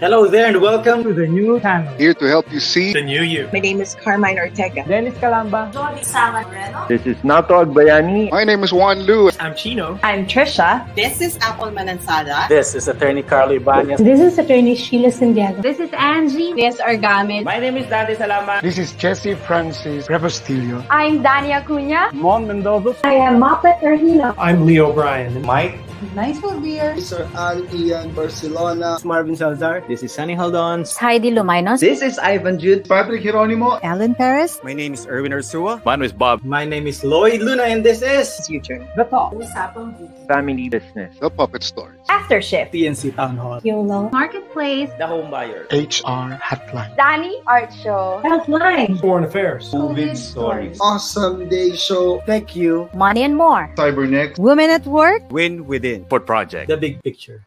Hello there and welcome to the new channel. Here to help you see The new you. My name is Carmine Ortega. Dennis Calamba. This is Nato Agbayani. My name is Juan Lu. I'm Chino. I'm Trisha. This is Apple Manansala. This is Attorney Carlo Ibanez. This is Attorney Sheila Santiago. This is Angie. This is Argamid. My name is Dante Salama. This is Jesse Francis Rebastillo. I'm Dania Cunha. Mon Mendoza. I am Mapet Erhina. I'm Leo Bryan. Mike. Nice one, beer. Sir Al Ian Barcelona. Marvin Salazar. This is Sunny Haldons. Heidi Lumainos. This is Ivan Jude. Patrick Geronimo. Alan Perez. My name is Erwin Ursua. My name is Bob. My name is Lloyd Luna and this is Future. The Talk. Family Business. The Puppet Stories. After Shift. PNC Town Hall. YOLO. Marketplace. The Home Buyer. HR Hotline. Danny Art Show. Healthline. Foreign Affairs. COVID Stories. Awesome Day Show. Thank you. Money and More. Cybernext. Women at Work. Win Within. Fort Project. The Big Picture.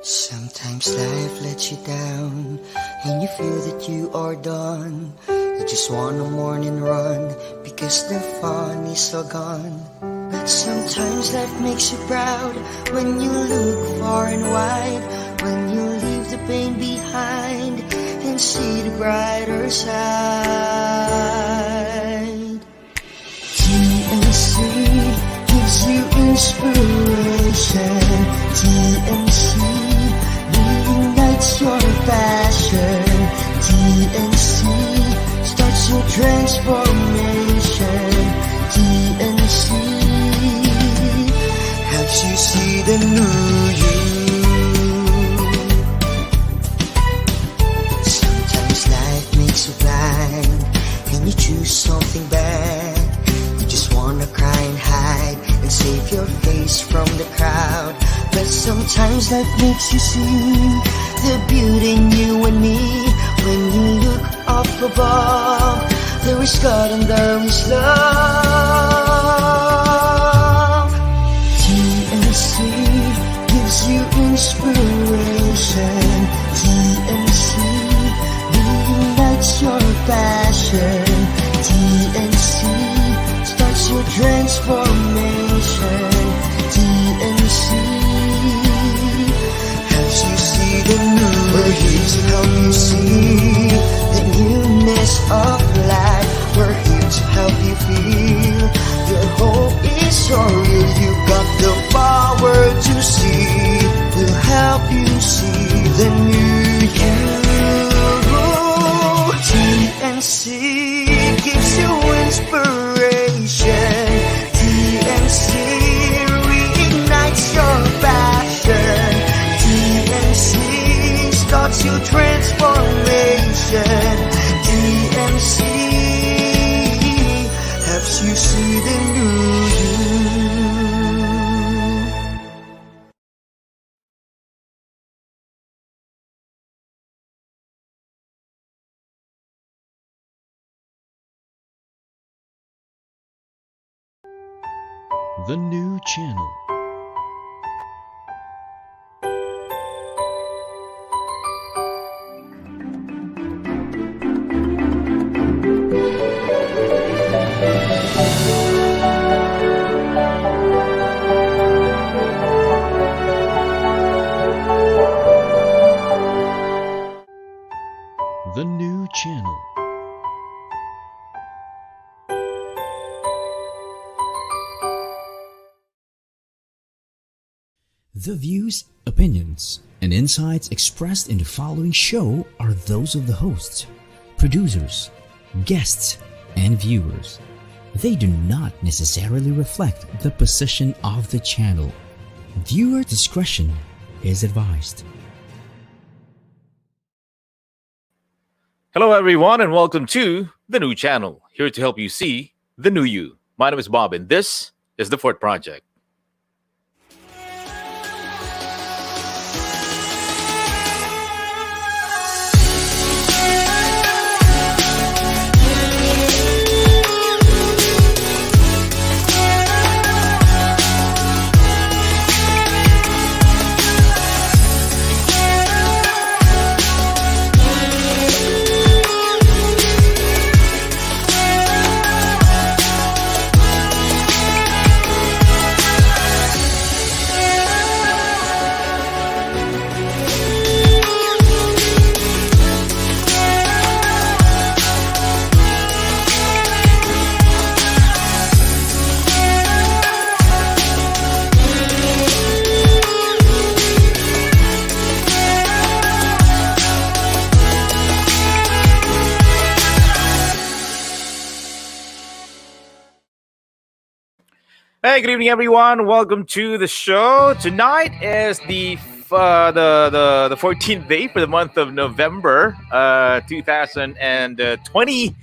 Sometimes life lets you down and you feel that you are done. You just want a morning run because the fun is all gone. Sometimes life makes you proud when you look far and wide, when you leave the pain behind and see the brighter side. TNC gives you inspiration. TNC reignites your passion. TNC starts your transformation. TNC helps you see the new you. Sometimes life makes you blind and you choose something bad. You just wanna cry and hide and save your face from the crowd. But sometimes life makes you see the beauty in you and me. When you look up above, there is God and there is love. TNC gives you inspiration. TNC reignites your passion. TNC starts your transformation. TNC helps you see the new. We're here to help you see the newness of life. We're here to help you feel your hope is so real. You got the power to see. We'll help you see the new you. TNC gives you inspiration. TNC reignites your passion. TNC starts your transformation. TNC helps you see the new you. The new channel. The new channel. The views, opinions, and insights expressed in the following show are those of the hosts, producers, guests, and viewers. They do not necessarily reflect the position of the channel. Viewer discretion is advised. Hello, everyone, and welcome to the new channel. Here to help you see the new you. My name is Bob, and this is the Fort Project. Hey, good evening, everyone. Welcome to the show. Tonight is the 14th day for the month of November, 2020.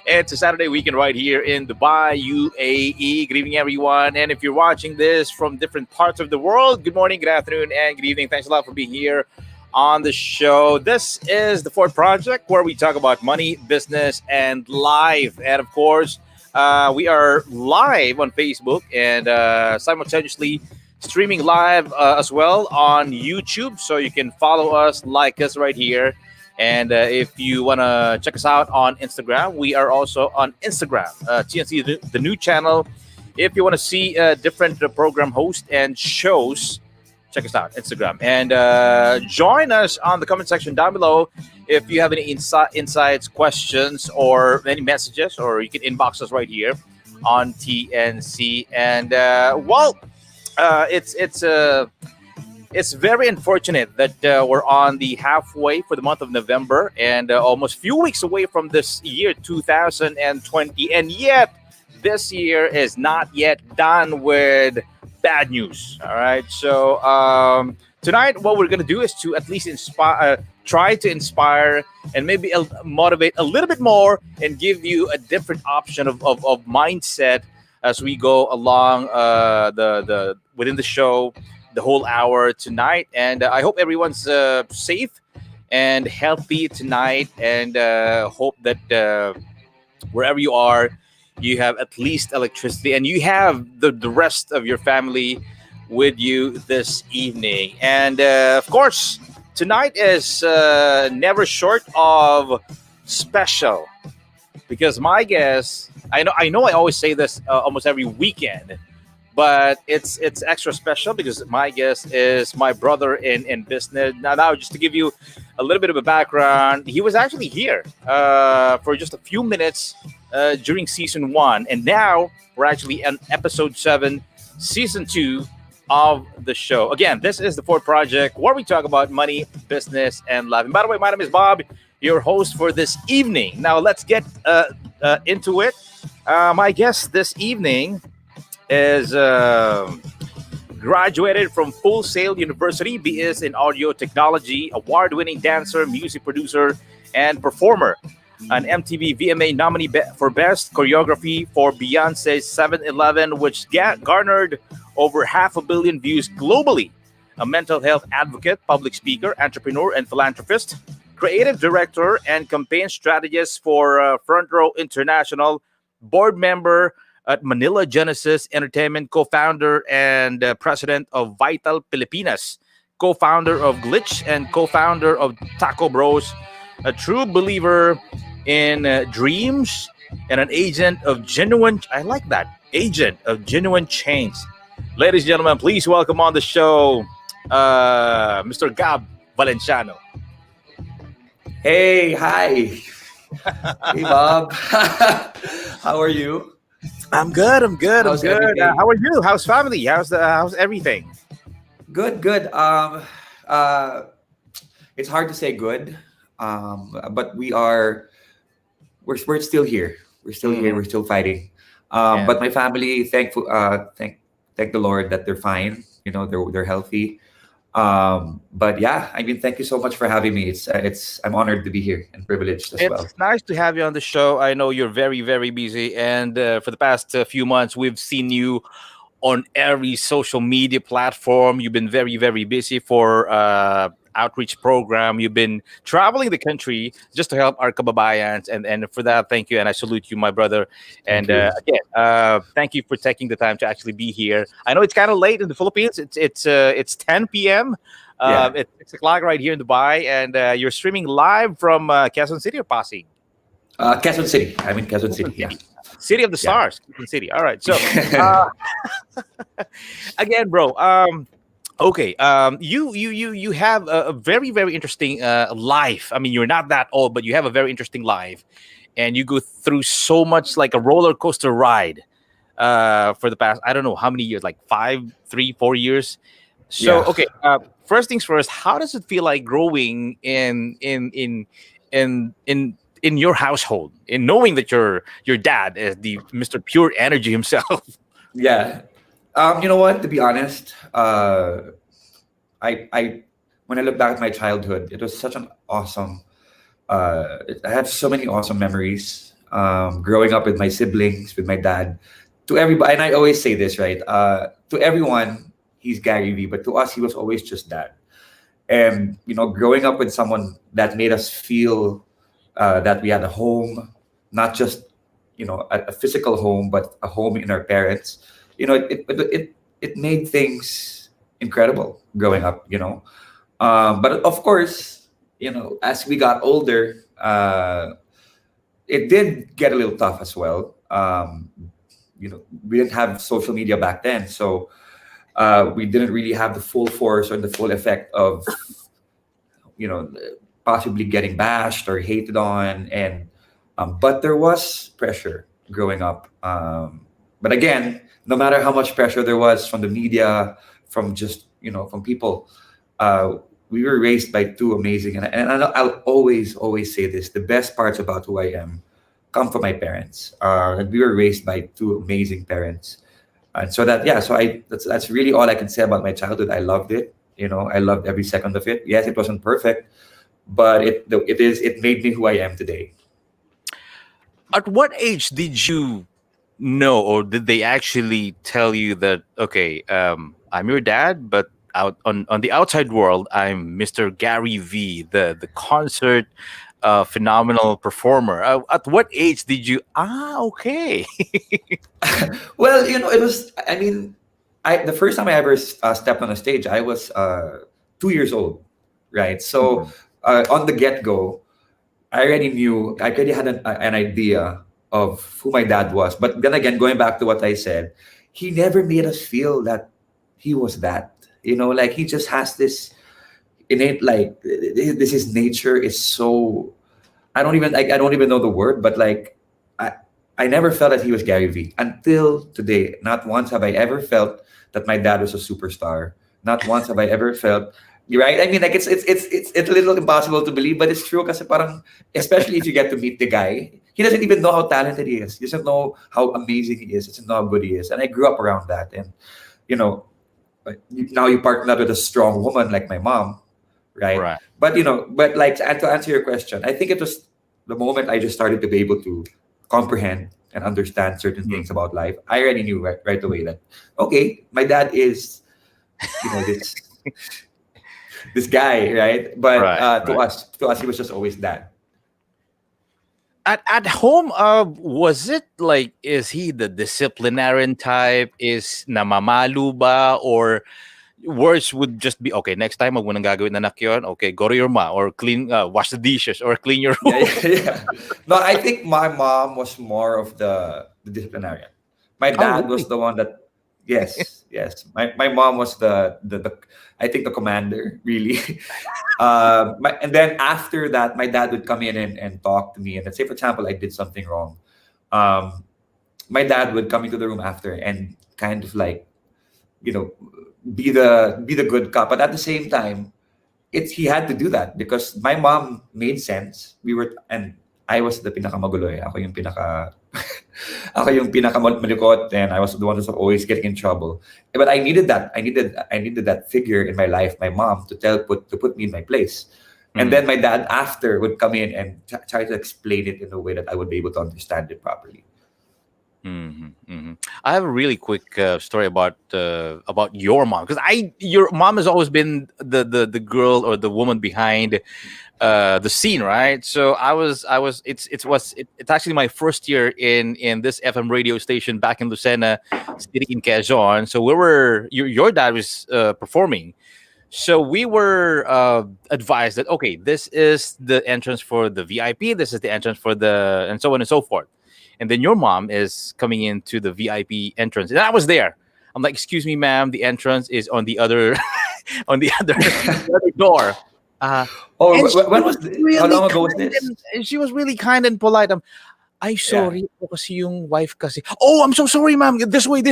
It's a Saturday weekend right here in Dubai, UAE. Good evening, everyone. And if you're watching this from different parts of the world, good morning, good afternoon, and good evening. Thanks a lot for being here on the show. This is the Fort Project, where we talk about money, business, and life. And of course, we are live on Facebook and simultaneously streaming live as well on YouTube. So you can follow us, like us right here. And if you want to check us out on Instagram, we are also on Instagram, TNC, the new channel. If you want to see different program hosts and shows, check us out, Instagram. And join us on the comment section down below if you have any insights, questions, or any messages, or you can inbox us right here on TNC. And it's very unfortunate that we're on the halfway for the month of November and almost few weeks away from this year 2020, and yet this year is not yet done with bad news. All right, so tonight what we're gonna do is to at least try to inspire and maybe motivate a little bit more and give you a different option of mindset as we go along the within the show, the whole hour tonight. And I hope everyone's safe and healthy tonight, and hope that wherever you are, you have at least electricity and you have the rest of your family with you this evening. And of course, tonight is never short of special, because my guest, I know I always say this almost every weekend, but it's extra special because my guest is my brother in business. Now, just to give you a little bit of a background, he was actually here for just a few minutes during season 1, and now we're actually on episode 7, season 2 of the show. Again, this is the Fort Project, where we talk about money, business, and life. And by the way, my name is Bob, your host for this evening. Now let's get into it. My guest this evening is graduated from Full Sail University, BS in Audio Technology, award-winning dancer, music producer, and performer. An MTV VMA nominee for Best Choreography for Beyoncé's 7-Eleven, which garnered over 500 million views globally. A mental health advocate, public speaker, entrepreneur, and philanthropist. Creative director and campaign strategist for Frontrow International. Board member at Manila Genesis Entertainment, co-founder and president of Vital Pilipinas, co-founder of Glitch, and co-founder of Tako Bros. A true believer in dreams and an agent of genuine, I like that, agent of genuine change. Ladies and gentlemen, please welcome on the show Mr. Gab Valenciano. Hey, hi. Hey, Bob. How are you? I'm good. How's everything? How are you? How's family? How's everything? Good. It's hard to say good, but we're still here. We're still here. We're still fighting. But my family, thank the Lord that they're fine. You know, they're healthy. But yeah, I mean, thank you so much for having me. I'm honored to be here and privileged as well. It's nice to have you on the show. I know you're very, very busy, and for the past few months, we've seen you on every social media platform. You've been very, very busy for outreach program. You've been traveling the country just to help our kababayans, and for that, thank you, and I salute you, my brother. And again, thank you for taking the time to actually be here. I know it's kind of late in the Philippines. It's 10 p.m. It's 6 o'clock right here in Dubai, and you're streaming live from Quezon City or Pasig? Quezon City. I'm in Quezon City. Yeah. City of the Stars, Quezon City. All right. So again, bro. Okay, you have a very, very interesting life. I mean, you're not that old, but you have a very interesting life, and you go through so much, like a roller coaster ride for the past, I don't know how many years, like 4 years. So Yeah. okay, first things first, how does it feel like growing in your household, in knowing that your dad is the Mr. Pure Energy himself? Yeah. You know what? To be honest, I when I look back at my childhood, it was such an awesome. I have so many awesome memories. Growing up with my siblings, with my dad. To everybody, and I always say this, right? To everyone, he's Gary V, but to us, he was always just dad. And growing up with someone that made us feel that we had a home, not just a physical home, but a home in our parents. It made things incredible growing up. But of course, as we got older, it did get a little tough as well. We didn't have social media back then, so we didn't really have the full force or the full effect of possibly getting bashed or hated on, and but there was pressure growing up. But again, no matter how much pressure there was from the media, from just from people, we were raised by two amazing, and I'll always say this: the best parts about who I am come from my parents. And we were raised by two amazing parents, and so that's really all I can say about my childhood. I loved it. I loved every second of it. Yes, it wasn't perfect, but it made me who I am today. At what age did you know, or did they actually tell you that, okay, I'm your dad, but out on the outside world, I'm Mr. Gary V, the concert phenomenal performer? At what age did you? Okay. Well, it was. I mean, the first time I ever stepped on a stage, I was 2 years old, right? So on the get go, I already knew. I already had an idea of who my dad was. But then again, going back to what I said, he never made us feel that he was that. Like he just has this innate, like his nature is so. I don't even know the word, but like I never felt that he was Gary V until today. Not once have I ever felt that my dad was a superstar. Not once have I ever felt. You're right. I mean, like it's a little impossible to believe, but it's true. Kasi parang, especially if you get to meet the guy, he doesn't even know how talented he is. He doesn't know how amazing he is. He doesn't know how good he is. And I grew up around that. And now you partner with a strong woman like my mom, right? Right. But like to answer your question, I think it was the moment I just started to be able to comprehend and understand certain things about life. I already knew right away that okay, my dad is this this guy, right? But to us, he was just always dad. At home, was it like, is he the disciplinarian type? Is namamalu ba? Or words would just be, okay, next time, wag mo nang gagawin na anak yun. Okay, go to your ma, or clean, wash the dishes, or clean your room. Yeah. No, I think my mom was more of the disciplinarian. My dad was the one that, yes. My mom was the I think the commander, really. And then after that, my dad would come in and talk to me. And let's say, for example, I did something wrong. My dad would come into the room after and kind of like, be the good cop. But at the same time, he had to do that because my mom made sense. And I was the pinakamagulo. Ako yung pinakamalikot, and I was the one who's always getting in trouble. But I needed that. I needed that figure in my life, my mom, to put me in my place. And then my dad after would come in and try to explain it in a way that I would be able to understand it properly. I have a really quick story about your mom, because your mom has always been the girl or the woman behind the scene, right? So it's actually my first year in this FM radio station back in Lucena City in Quezon. So your dad was performing. So we were advised that, okay, this is the entrance for the VIP, this is the entrance for and so on and so forth. And then your mom is coming into the VIP entrance. And I was there. I'm like, excuse me, ma'am, the entrance is on the other the other door. When was this? How long ago was this? And she was really kind and polite. Ay, sorry po kasi yung wife kasi. Oh, I'm so sorry, ma'am. This way.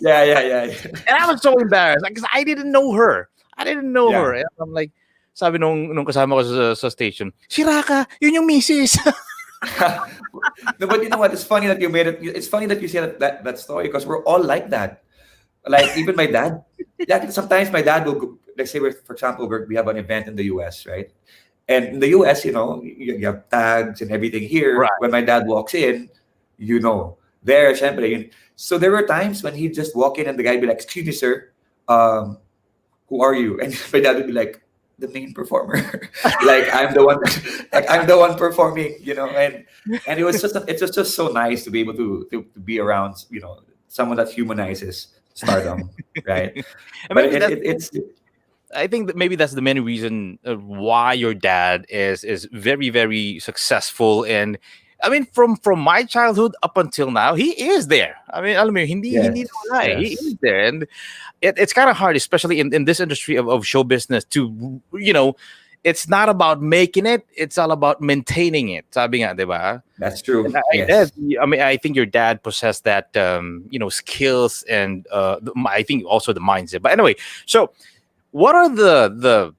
Yeah. And I was so embarrassed because I didn't know her. Her. And I'm like, sabi nung kasama ko sa station, si Raka, yun yung misis. No, but you know what? It's funny that you made it. It's funny that you said that story because we're all like that. Like even my dad. Yeah, sometimes my dad will go, like say for example we have an event in the US, right? And in the US, you have tags and everything. Here, Right. when my dad walks in, there, syempre, so there were times when he'd just walk in and the guy would be like, "Excuse me, sir, who are you?" And my dad would be like, "The main performer." Like I'm the one performing, and it's just so nice to be able to be around, someone that humanizes stardom, right? And But maybe it's I think that maybe that's the main reason why your dad is very very successful. And I mean, from my childhood up until now, he is there. I mean, alam mo yun, hindi nawala, he is there. And it's kind of hard, especially in this industry of show business, to it's not about making it, it's all about maintaining it. Sabi nga, diba? That's true. And Yes. I mean, I think your dad possessed that skills and I think also the mindset. But anyway, so what are the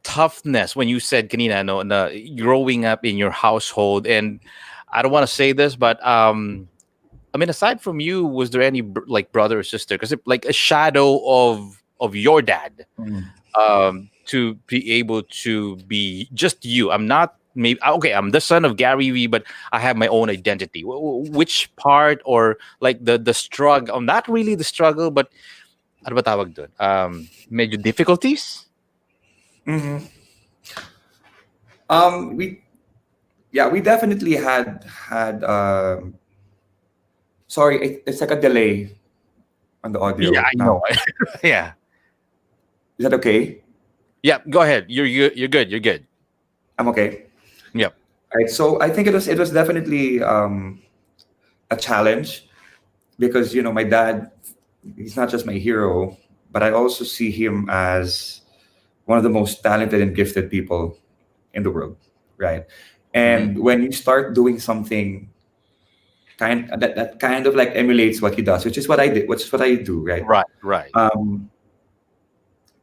toughness when you said kanina, no, na growing up in your household? And I don't want to say this, but I mean, aside from you, was there any brother or sister? Because like a shadow of your dad, to be able to be just you. I'm not maybe okay. I'm the son of Gary V, but I have my own identity. Which part, or like the struggle? Not really the struggle, but ano ba tawag dun? Medyo difficulties. Mm-hmm. We definitely had sorry, it's like a delay on the audio. Yeah, I know. Yeah. Is that okay? Yeah, go ahead. You're good. You're good. I'm okay. Yep. All right. So I think it was definitely a challenge because my dad, he's not just my hero, but I also see him as one of the most talented and gifted people in the world, right? And when you start doing something that kind of like emulates what he does, which is what I did, which is what I do, right? Right.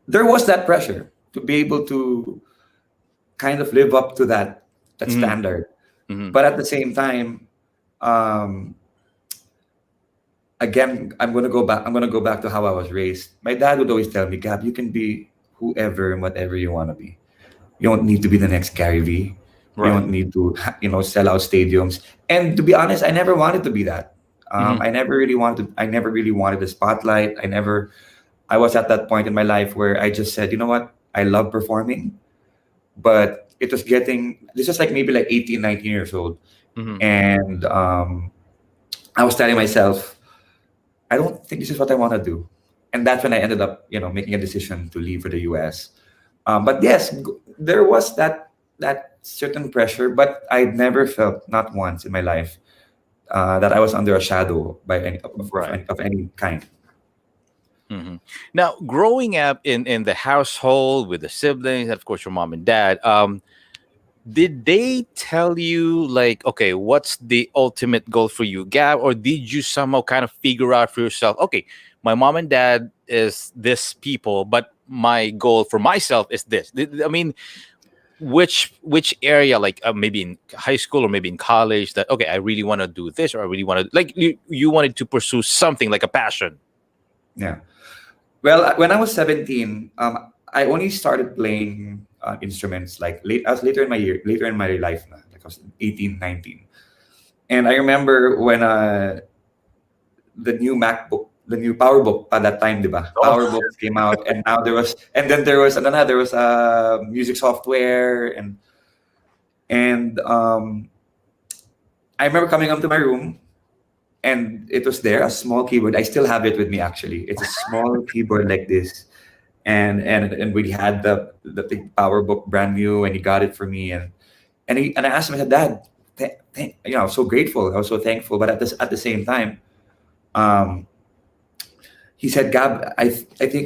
There was that pressure to be able to kind of live up to that standard, but at the same time, again, I'm gonna go back to how I was raised. My dad would always tell me, "Gab, you can be whoever and whatever you want to be. You don't need to be the next Gary V. Right. You don't need to, sell out stadiums." And to be honest, I never wanted to be that. I never really wanted the spotlight. I was at that point in my life where I just said, you know what? I love performing, but this was like maybe like 18, 19 years old. And I was telling myself, I don't think this is what I want to do. And that's when I ended up, making a decision to leave for the US. But yes, there was that certain pressure, but I never felt, not once in my life, that I was under a shadow of any kind. Now, growing up in the household with the siblings, and of course your mom and dad, did they tell you like, okay, what's the ultimate goal for you, Gab, or did you somehow kind of figure out for yourself, okay, my mom and dad is this people, but my goal for myself is this? I mean, which area, like maybe in high school or maybe in college, that okay, I really want to do this, or I really want to, like, you wanted to pursue something like a passion? Yeah. Well, when I was 17, I only started playing instruments like later in my life, like I was 18, 19. And I remember when the new MacBook, the new PowerBook at that time, diba? PowerBook came out, and now there was music software, and I remember coming up to my room, and it was there, a small keyboard. I still have it with me, actually. It's a small keyboard like this, and we had the big PowerBook brand new, and he got it for me, and I asked him, I said, "Dad, I was so grateful, I was so thankful," but at the same time, he said, "Gab, I think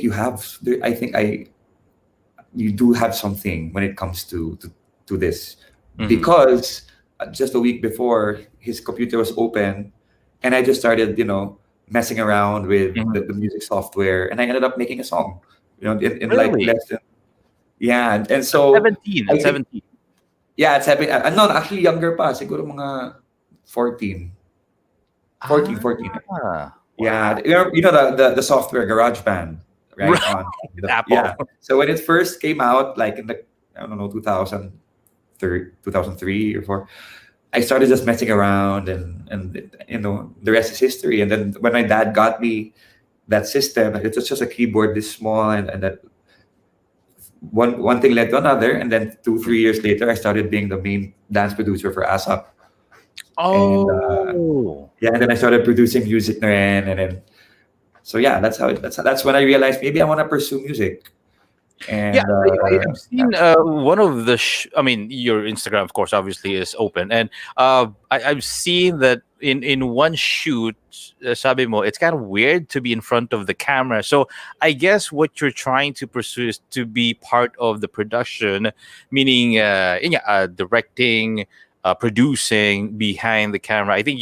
you do have something when it comes to this, because just a week before, his computer was open, and I just started, messing around with the music software, and I ended up making a song, in really? Like less than, yeah, and so 17. At 17. Yeah, at 17. No, actually younger pa, siguro mga 14. 14. Ah, Yeah, you know the software GarageBand, right? On Apple. yeah. So when it first came out, like in the I don't know 2003 or four, I started just messing around, and you know the rest is history. And then when my dad got me that system, it was just a keyboard this small, and that one thing led to another, and then 2-3 years later, I started being the main dance producer for ASAP. Oh. And, yeah, and then I started producing music na rin, and then so yeah, that's when I realized maybe I want to pursue music. And Yeah, I've seen one of the. I mean, your Instagram, of course, obviously is open, and I've seen that in one shoot, sabi mo, it's kind of weird to be in front of the camera. So I guess what you're trying to pursue is to be part of the production, meaning directing, producing behind the camera. I think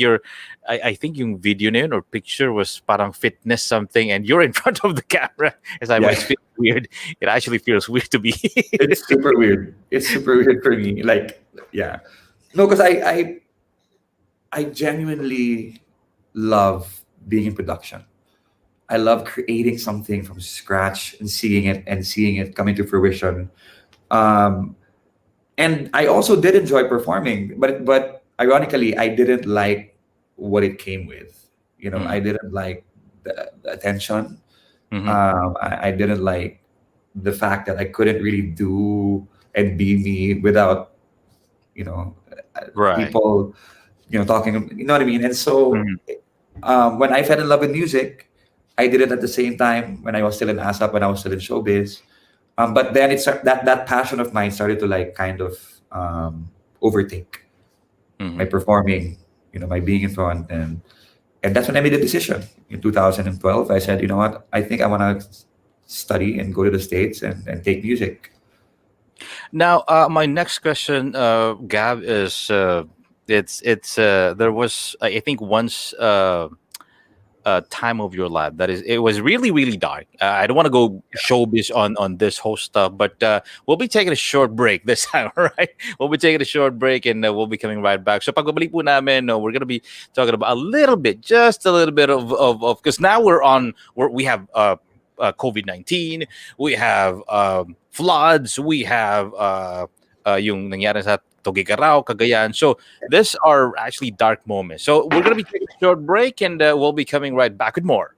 I think yung video na yun or picture was parang fitness something, and you're in front of the camera. As I might feel weird, it actually feels weird to be. It's super weird. It's super weird for me. Like, yeah, no, because I genuinely love being in production. I love creating something from scratch and seeing it coming to fruition. And I also did enjoy performing, but ironically, I didn't like what it came with. You know, I didn't like the attention. I didn't like the fact that I couldn't really do and be me without, you know, people, you know, talking. You know what I mean? And so, when I fell in love with music, I did it at the same time when I was still in ASAP, when I was still in showbiz. But then it's that passion of mine started to like kind of overtake my performing, you know, my being in front, and that's when I made a decision in 2012. I said, you know what, I think I want to study and go to the States and take music. Now, my next question, Gab, is there was I think once time of your life that it was really, really dark. I don't want to go showbiz on this whole stuff, but we'll be taking a short break this time. All right, we'll be taking a short break, and we'll be coming right back. So pagbabalik po namin, we're gonna be talking about just a little bit of because now we have COVID-19, we have floods, we have yung nangyari sa Tugigaraw, Cagayan. So these are actually dark moments. So we're going to be taking a short break, and we'll be coming right back with more.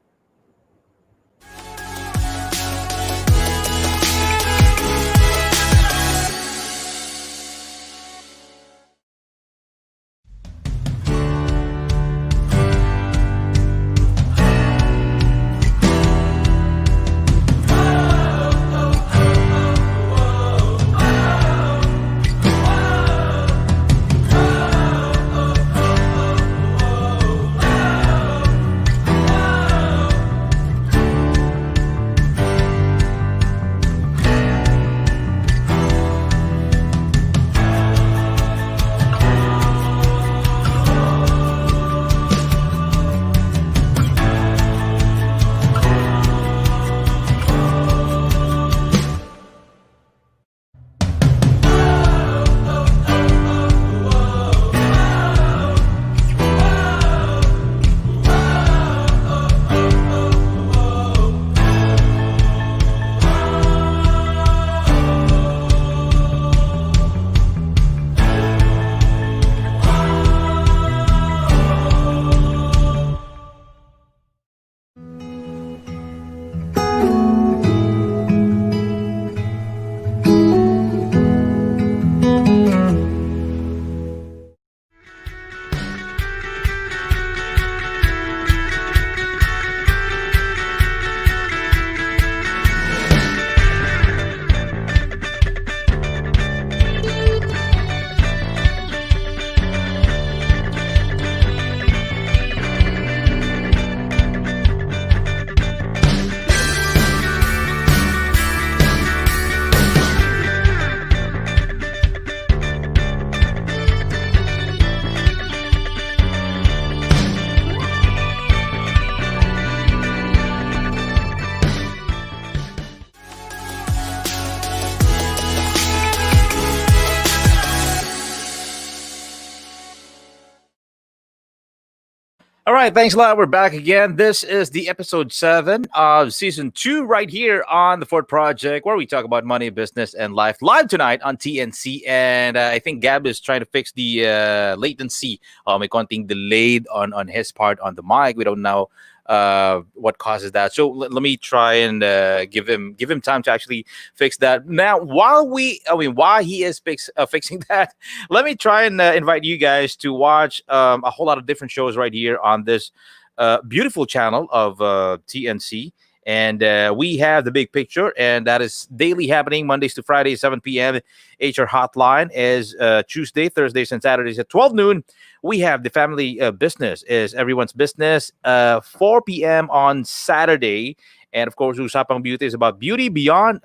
All right, thanks a lot. We're back again. This is the episode 7 of season 2 right here on the Fort Project, where we talk about money, business, and life live tonight on TNC. And I think Gab is trying to fix the latency. May konting delayed on his part on the mic. We don't know what causes that. So let me try and give him time to actually fix that. Now, while he is fixing that, let me try and invite you guys to watch a whole lot of different shows right here on this beautiful channel of TNC. And we have the big picture, and that is daily happening Mondays to Fridays, 7 p.m. HR Hotline is Tuesday, Thursdays, and Saturdays at 12 noon. We have the family business is everyone's business, 4 p.m. on Saturday. And of course, Usapang Beauty is about beauty beyond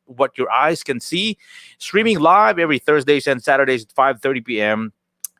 what your eyes can see. Streaming live every Thursdays and Saturdays at 5:30 p.m.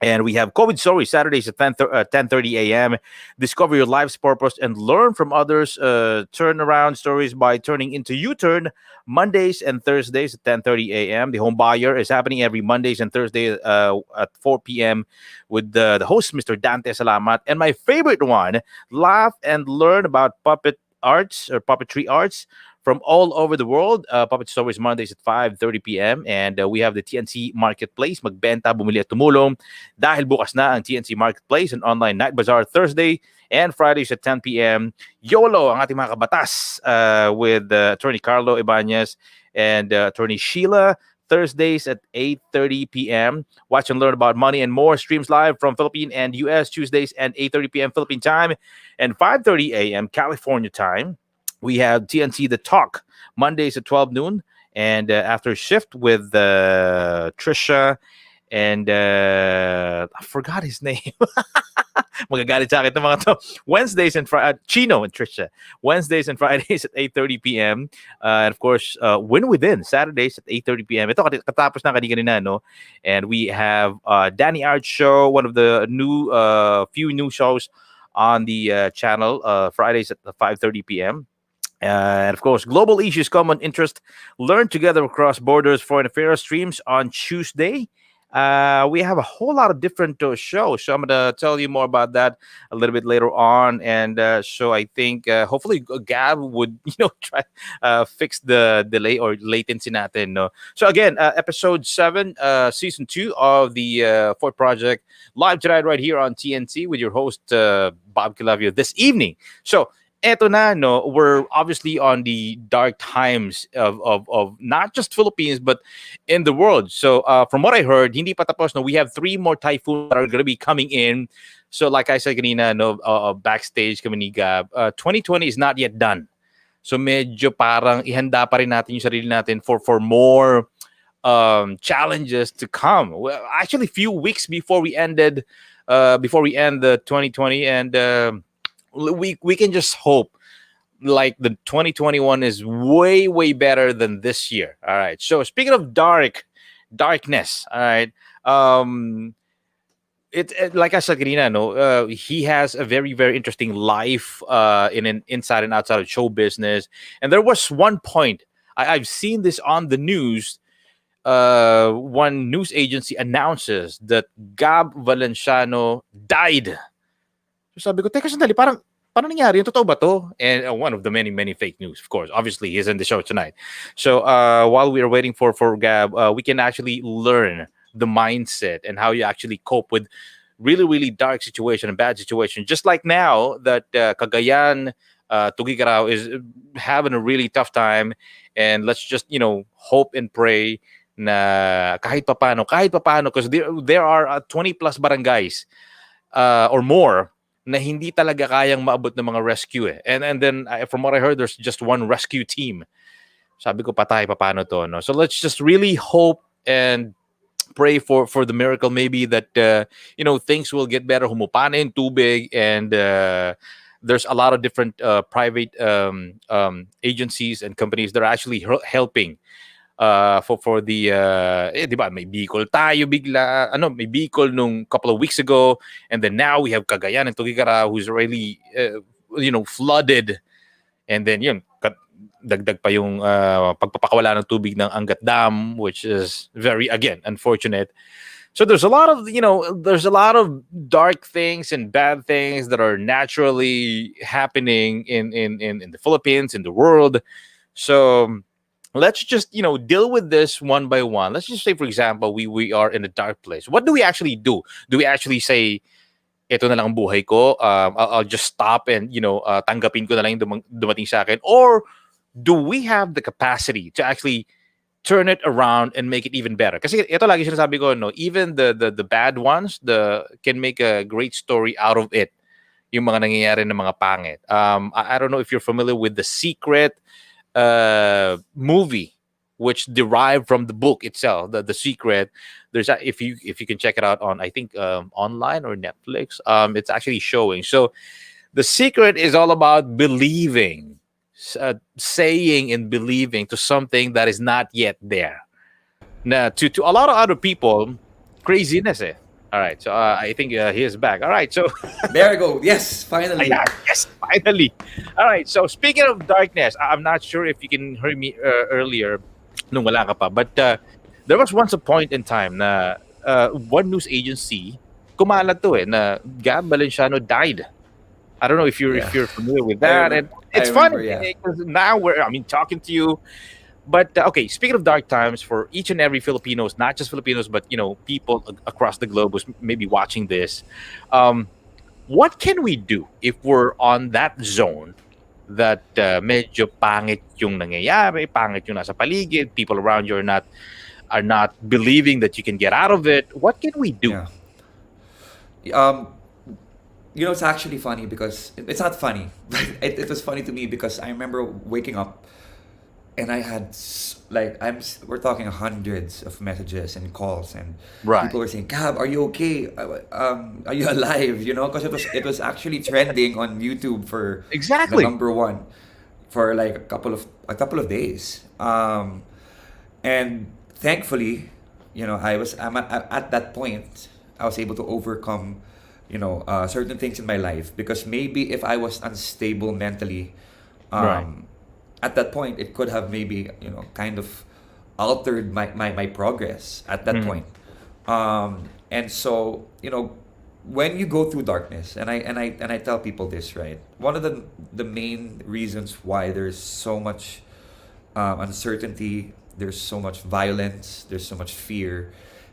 And we have COVID Stories Saturdays at 10:30 a.m. Discover your life's purpose and learn from others. Turnaround stories by turning into U-turn Mondays and Thursdays at 10:30 a.m. The Home Buyer is happening every Mondays and Thursdays at 4 p.m. with the host, Mr. Dante Salamat. And my favorite one, laugh and learn about puppet arts or puppetry arts from all over the world. Puppet Stories Mondays at 5:30 p.m. And we have the TNC Marketplace. Magbenta, bumili at tumulong. Dahil bukas na ang TNC Marketplace and Online Night Bazaar Thursday and Fridays at 10 p.m. YOLO, ang ating mga kabatas with Attorney Carlo Ibanez and Attorney Sheila. Thursdays at 8:30 p.m. Watch and learn about money and more. Streams live from Philippine and U.S. Tuesdays and 8:30 p.m. Philippine time and 5:30 a.m. California time. We have TNC The Talk Mondays at 12 noon and after shift with Trisha and I forgot his name. Magagalit sa akin itong mga to. Wednesdays and Chino and Trisha. Wednesdays and Fridays at 8:30 p.m. And of course, Win Within Saturdays at 8:30 p.m. Ito katapos na kanina, no? And we have Danny Art Show, one of the new few new shows on the channel, Fridays at 5:30 p.m. And of course, Global Issues, Common Interest, Learn Together Across Borders, Foreign Affairs streams on Tuesday. We have a whole lot of different shows, so I'm going to tell you more about that a little bit later on. And so I think hopefully Gab would try fix the delay or latency natin. No? So again, episode 7, season 2 of the Fort Project, live tonight right here on TNC with your host Bob Quilapio this evening. So eto na, no, we're obviously on the dark times of not just Philippines but in the world. So from what I heard, hindi pa tapos, no, we have 3 more typhoons that are going to be coming in. So like I said kanina, no, backstage kami ni Gab, 2020 is not yet done. So medyo parang ihanda pa rin natin yung sarili natin for more challenges to come. Well, actually few weeks before we end the 2020, and we can just hope like the 2021 is way better than this year. All right. So speaking of darkness, all right. It like I said, Karina, no, he has a very interesting life in an inside and outside of show business. And there was one point I've seen this on the news. One news agency announces that Gab Valenciano died. So sabi ko, teka sandali, parang nangyari? Totoo ba to? And one of the many fake news, of course. Obviously, he's in the show tonight. So while we are waiting for Gab, we can actually learn the mindset and how you actually cope with really dark situation and bad situation. Just like now that Cagayan, Tugigaraw is having a really tough time. And let's just, hope and pray na kahit papano, because there are 20 plus barangays or more na hindi talaga kayang maabot ng mga rescue eh. And then from what I heard, there's just one rescue team. Sabi ko, patay, paano to, no? So let's just really hope and pray for the miracle, maybe that things will get better. Humupana yung tubig, and there's a lot of different private agencies and companies that are actually helping for the diba, may Bicol tayo bigla, may Bicol nung couple of weeks ago, and then now we have Cagayan and Tugigaraw who's really flooded, and then yun dagdag pa yung pagpapakawala ng tubig ng Angat Dam, which is very, again, unfortunate. So there's a lot of there's a lot of dark things and bad things that are naturally happening in the Philippines, in the world. So let's just deal with this one by one. Let's just say, for example, we are in a dark place. What do we actually do? Do we actually say, ito na lang ang buhay ko, I'll just stop and tanggapin ko na lang yung dumating sa akin? Or do we have the capacity to actually turn it around and make it even better? Kasi ito lagi sinasabi ko, no, even the bad ones can make a great story out of it, yung mga nangyayari ng mga pangit. I don't know if you're familiar with The Secret movie, which derived from the book itself, the Secret. There's if you can check it out on, I think, online or Netflix, it's actually showing. So The Secret is all about believing, saying and believing to something that is not yet there. Now, to a lot of other people, craziness. All right, so I think he is back. All right, so there we go. Yes, finally. Yes, finally. All right, so speaking of darkness, I'm not sure if you can hear me earlier, nung wala ka pa, but there was once a point in time na one news agency kumalat to na Gab Valenciano died. I don't know if you're familiar with that. And it's funny because now we're talking to you. But okay, speaking of dark times, for each and every Filipinos, not just Filipinos, but people across the globe who's maybe watching this, what can we do if we're on that zone that medyo pangit yung nangyayari, pangit yung nasa paligid, people around you are not believing that you can get out of it? What can we do? It's actually funny because it's not funny, but it was funny to me because I remember waking up and I had we're talking hundreds of messages and calls, and people were saying, "Gab, are you okay? Are you alive?" Because it was actually trending on YouTube for the number one for like a couple of days, and thankfully, I'm at that point I was able to overcome certain things in my life, because maybe if I was unstable mentally, at that point it could have maybe kind of altered my progress at that point. And so when you go through darkness, and I tell people this, right, one of the main reasons why there's so much uncertainty, there's so much violence, there's so much fear,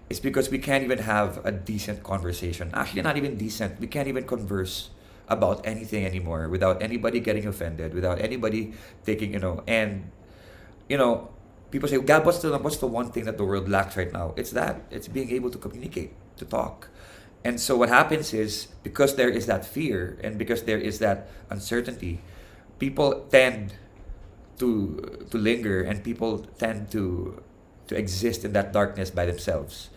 is because we can't even have a decent conversation. Actually, not even decent. We can't even converse about anything anymore without anybody getting offended, without anybody taking, and people say, "Gab, what's the one thing that the world lacks right now?" It's being able to communicate, to talk. And so what happens is, because there is that fear and because there is that uncertainty, people tend to linger, and people tend to exist in that darkness by themselves.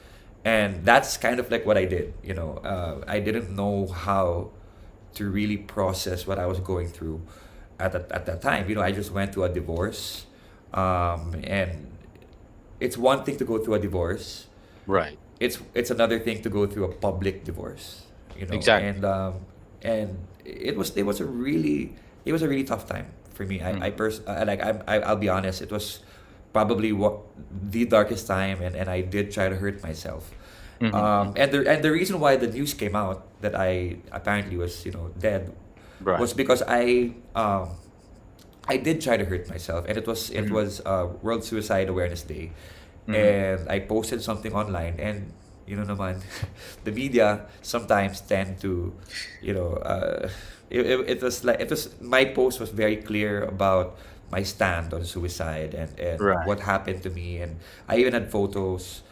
And that's kind of like what I did. I didn't know how to really process what I was going through at that time. I just went through a divorce, and it's one thing to go through a divorce, right? It's another thing to go through a public divorce. Exactly. And it was a really tough time for me. I'll be honest, it was probably the darkest time, and I did try to hurt myself. And the reason why the news came out that I apparently was dead was because I did try to hurt myself, and it was World Suicide Awareness Day, and I posted something online, and naman, the media sometimes tend to it was my post was very clear about my stand on suicide and what happened to me, and I even had photos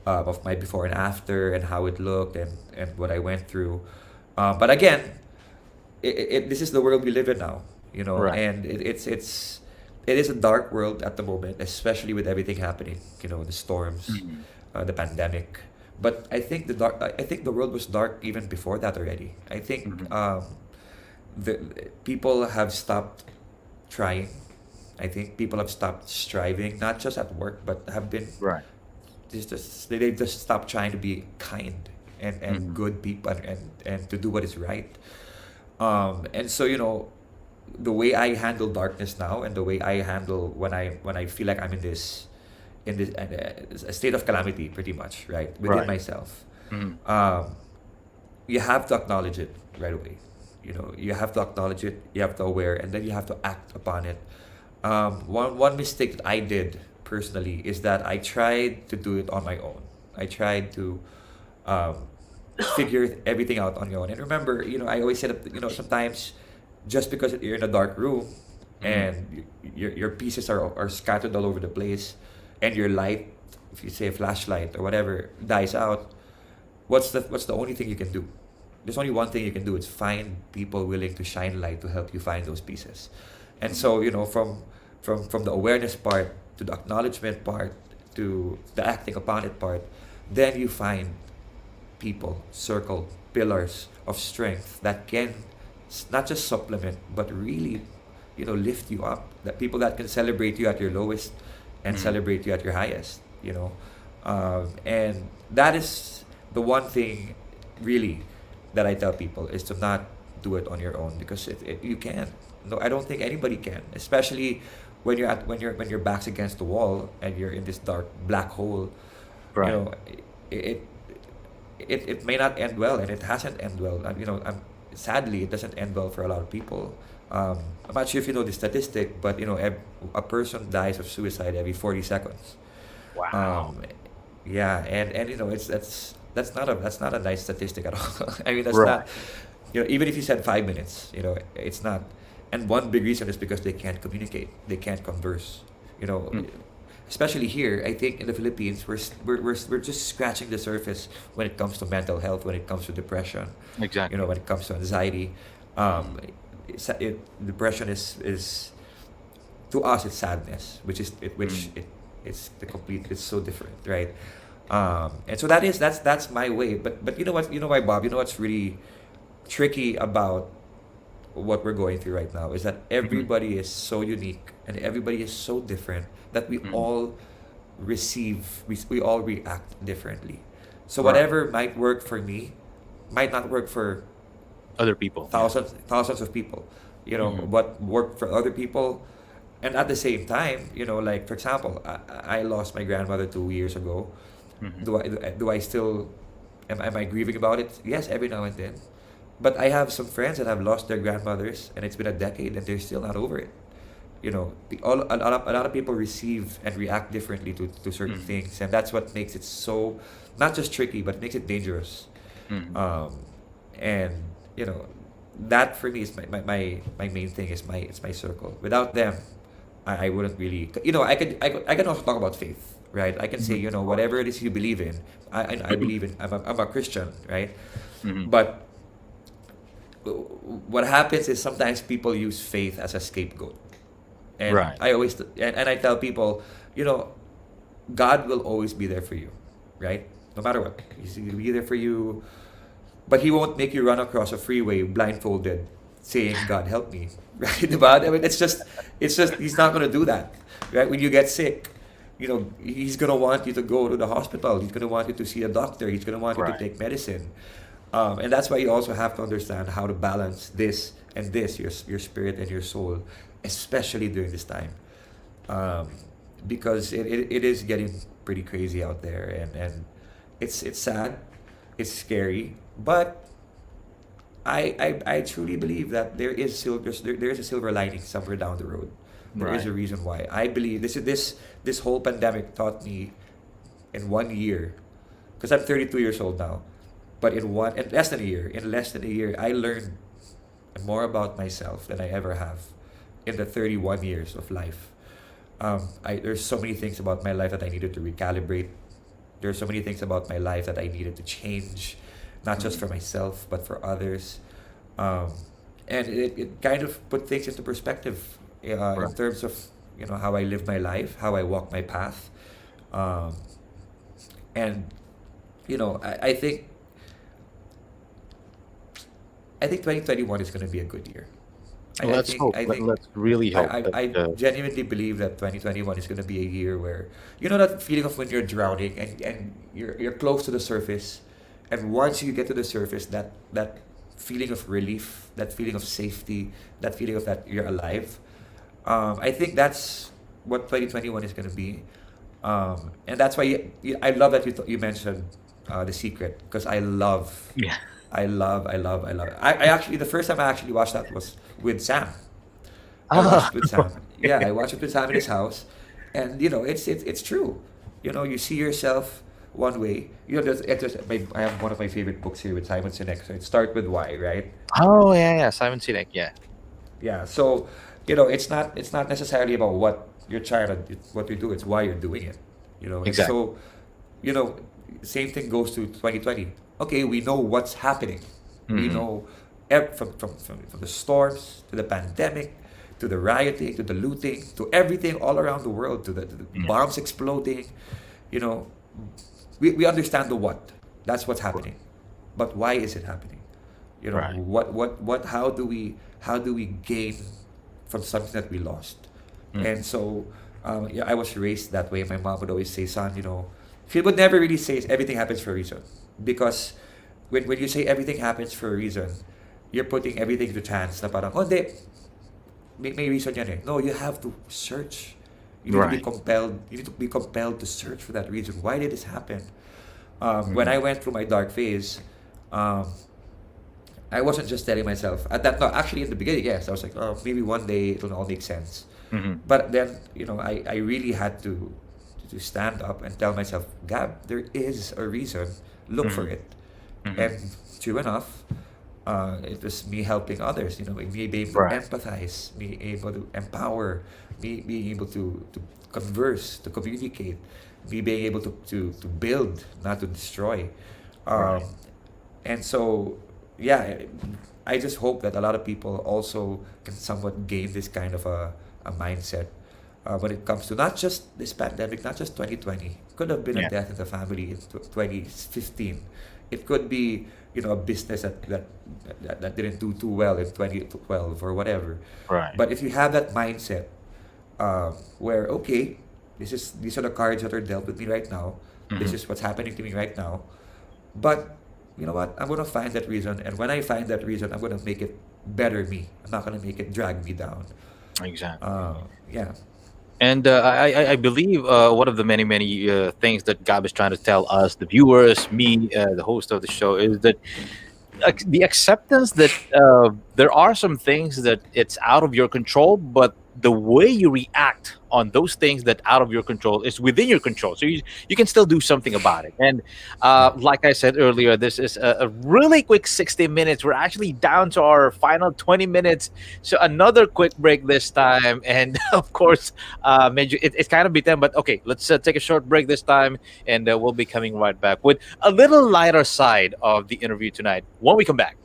of my before and after and how it looked and what I went through. But again, this is the world we live in now, and it is a dark world at the moment, especially with everything happening, the storms, the pandemic. But I think the world was dark even before that already. I think the people have stopped trying. I think people have stopped striving, not just at work, but have been they've just stopped trying to be kind and good people and to do what is right. And so the way I handle darkness now, and the way I handle when I feel like I'm in this a state of calamity, pretty much, right, within myself, You have to acknowledge it right away. You have to acknowledge it, you have to aware, and then you have to act upon it. One mistake that I did personally is that I tried to do it on my own. I tried to figure everything out on your own. And remember, I always said that, sometimes just because you're in a dark room and your pieces are scattered all over the place, and your light, if you say a flashlight or whatever, dies out, what's the only thing you can do? There's only one thing you can do. It's find people willing to shine light to help you find those pieces. And so, from the awareness part to the acknowledgement part to the acting upon it part, then you find people, circle, pillars of strength that can not just supplement but really, lift you up. That people that can celebrate you at your lowest and celebrate you at your highest. And that is the one thing really that I tell people, is to not do it on your own, because you can. No, I don't think anybody can, especially when your back's against the wall and you're in this dark black hole. Right. It may not end well, and it hasn't end well. Sadly, it doesn't end well for a lot of people. I'm not sure if you know the statistic, but a person dies of suicide every 40 seconds. Wow. Yeah, and that's not a nice statistic at all. I mean, that's Right. not. Even if you said 5 minutes, it's not. And one big reason is because they can't communicate, they can't converse. Especially here, I think in the Philippines, we're just scratching the surface when it comes to mental health, when it comes to depression. Exactly. When it comes to anxiety, depression is to us it's sadness, it's the complete. It's so different, right? And so that's my way. But you know what? You know why, Bob? You know what's really tricky about what we're going through right now is that everybody is so unique and everybody is so different that we all we all react differently. So whatever might work for me might not work for Other people. thousands of people. What worked for other people. And at the same time, like for example, I lost my grandmother 2 years ago. Do I still am I grieving about it? Yes, every now and then. But I have some friends that have lost their grandmothers, and it's been a decade, and they're still not over it. A lot of people receive and react differently to certain things, and that's what makes it so not just tricky, but makes it dangerous. And that for me is my main thing. It's my circle. Without them, I wouldn't really. I can also talk about faith, right? I can say whatever it is you believe in. I believe in. I'm a Christian, right? But what happens is sometimes people use faith as a scapegoat, and Right. I always and I tell people, God will always be there for you, right? No matter what, He's going to be there for you, but He won't make you run across a freeway blindfolded, saying, "God help me," right? Diba? I mean, it's just He's not going to do that, right? When you get sick, He's going to want you to go to the hospital. He's going to want you to see a doctor. He's going to want you to Right. take medicine. And that's why you also have to understand how to balance this and this, your spirit and your soul, especially during this time, because it is getting pretty crazy out there, and it's sad, it's scary, but I truly believe that there is a silver lining somewhere down the road. There is Right. a reason why. I believe this whole pandemic taught me in 1 year, because I'm 32 years old now. But in less than a year, I learned more about myself than I ever have in the 31 years of life. There's so many things about my life that I needed to recalibrate. There's so many things about my life that I needed to change, not just for myself, but for others. And it kind of put things into perspective in terms of how I live my life, how I walk my path. And I think 2021 is going to be a good year. Well, let's hope. Let's really hope. I genuinely believe that 2021 is going to be a year where that feeling of when you're drowning and you're close to the surface, and once you get to the surface, that feeling of relief, that feeling of safety, that feeling of that you're alive. I think that's what 2021 is going to be, and that's why I love that you mentioned The Secret, because I love, Yeah. I love, I love, I love. I actually, the first time I actually watched that was with Sam. I Ah, watched it with Sam. Yeah, I watched it with Sam in his house, and it's true. You see yourself one way. I have one of my favorite books here with Simon Sinek. So it starts with why, right? Oh yeah, Simon Sinek. Yeah. Yeah. So it's not necessarily about what you're trying to what you do. It's why you're doing it. And Exactly. so, same thing goes to 2020. Okay, we know what's happening. We know from the storms to the pandemic to the rioting to the looting to everything all around the world to the bombs exploding. We understand the what. That's what's happening, but why is it happening? Right. What how do we gain from something that we lost? And so I was raised that way. My mom would always say, son, she would never really say everything happens for a reason, because when you say everything happens for a reason, you're putting everything to chance na parang, oh, may reason yan eh. No, you have to search. You need to be Right. compelled. You need to be compelled to search for that reason. Why did this happen? When I went through my dark phase, I wasn't just telling myself at that. No, actually, in the beginning, yes, I was like, oh, maybe one day it'll all make sense. But then, I really had to stand up and tell myself, Gab, there is a reason. Look for it. And true enough, it was me helping others. Me being able to Right. empathize, me able to empower, me being able to converse, to communicate, me being able to build, not to destroy. Right. And so, yeah, I just hope that a lot of people also can somewhat gain this kind of a mindset when it comes to not just this pandemic, not just 2020. Could have been Yeah. a death in the family in 2015. It could be, a business that didn't do too well in 2012 or whatever. Right. But if you have that mindset, where okay, these are the cards that are dealt with me right now. This is what's happening to me right now. But you know what? I'm gonna find that reason, and when I find that reason, I'm gonna make it better me. I'm not gonna make it drag me down. Exactly. Yeah. And I believe one of the many things that Gab is trying to tell us, the viewers, me, the host of the show, is that the acceptance that there are some things that it's out of your control, but the way you react on those things that out of your control is within your control. So you can still do something about it. And like I said earlier, this is a really quick 60 minutes. We're actually down to our final 20 minutes. So another quick break this time. And of course, it's kind of bitin, but okay, let's take a short break this time. And we'll be coming right back with a little lighter side of the interview tonight when we come back.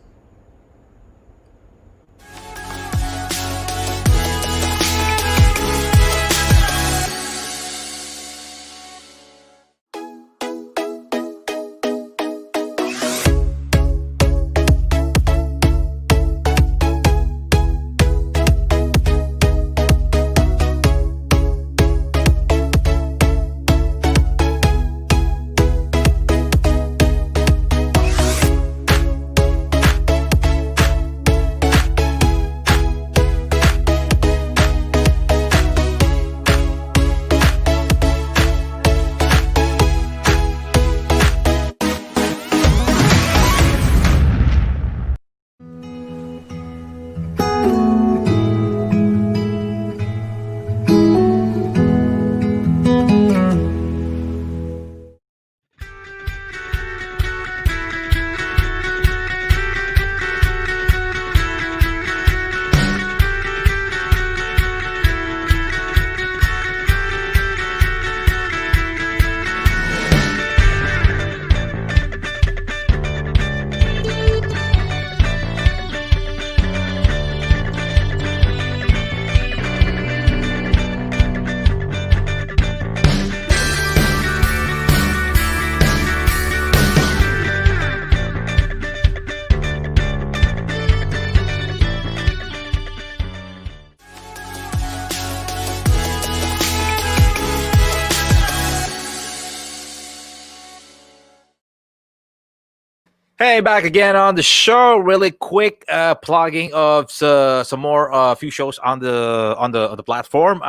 Hey, back again on the show. Really quick plugging of some more few shows on the platform.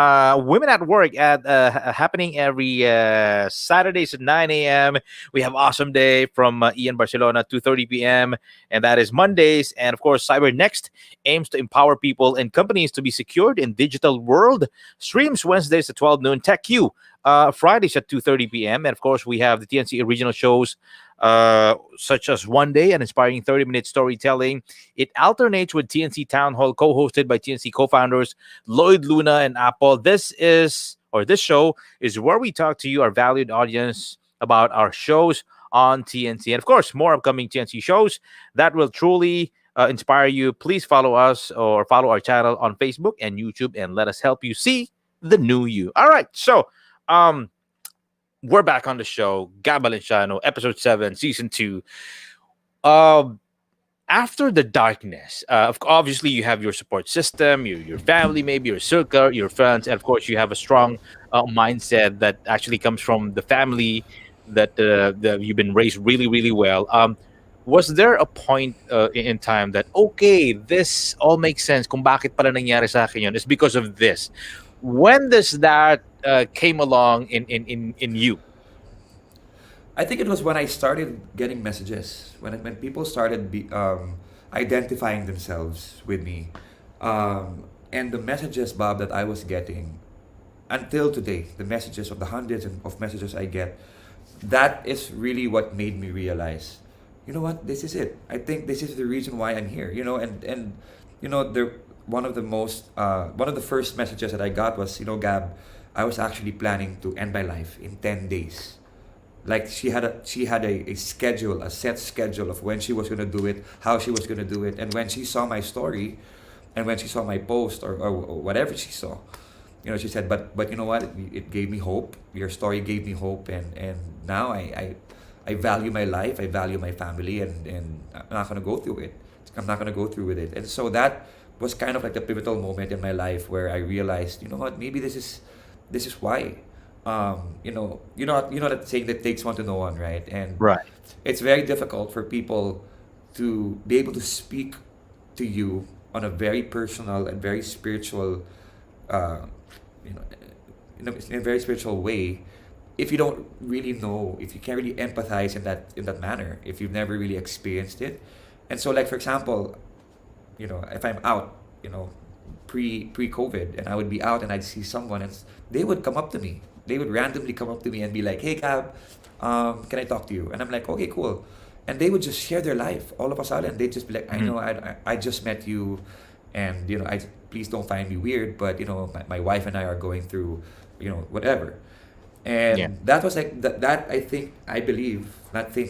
Women at Work at happening every Saturdays at 9 a.m. We have Awesome Day from Ian Barcelona 2:30 p.m. and that is Mondays. And of course, Cyber Next aims to empower people and companies to be secured in digital world. Streams Wednesdays at 12 noon. Tech Q Fridays at 2:30 p.m. And of course, we have the TNC original shows such as One Day, an inspiring 30-minute storytelling. It alternates with TNC Town Hall, co-hosted by TNC co-founders Lloyd, Luna, and Apple. This show is where we talk to you, our valued audience, about our shows on TNC. And of course, more upcoming TNC shows that will truly inspire you. Please follow us or follow our channel on Facebook and YouTube and let us help you see the new you. All right, so we're back on the show. Gab Valenciano, episode 7, season 2. After the darkness, obviously you have your support system, your family, maybe your circle, your friends, and of course you have a strong mindset that actually comes from the family that you've been raised really, really well. Was there a point in time that, okay, this all makes sense kung bakit pala nangyari sa akin yun? It's because of this. When does that came along in you? I think it was when I started getting messages, when people started identifying themselves with me, and the messages, Bob, that I was getting until today, the messages of the hundreds of messages I get, that is really what made me realize, you know what, this is it. I think this is the reason why I'm here. And one of the first messages that I got was, Gab, I was actually planning to end my life in 10 days. Like she had a schedule, a set schedule of when she was gonna do it, how she was gonna do it, and when she saw my story, and when she saw my post or whatever she saw, she said, but you know what, it gave me hope. Your story gave me hope, and now I value my life, I value my family, and I'm not gonna go through it. I'm not gonna go through with it, and so that was kind of like the pivotal moment in my life where I realized, you know what, maybe this is why. That saying that takes one to know one, right? And right, it's very difficult for people to be able to speak to you on a very personal and very spiritual, in a very spiritual way, if you don't really know, if you can't really empathize in that manner, if you've never really experienced it. And so, like for example, if I'm out, pre-COVID, and I would be out and I'd see someone and they would come up to me. They would randomly come up to me and be like, "Hey Gab, can I talk to you?" And I'm like, "Okay, cool." And they would just share their life all of a sudden. They'd just be like, "I know, I just met you, and please don't find me weird, but my wife and I are going through, whatever." And that was like that. I think I believe that that's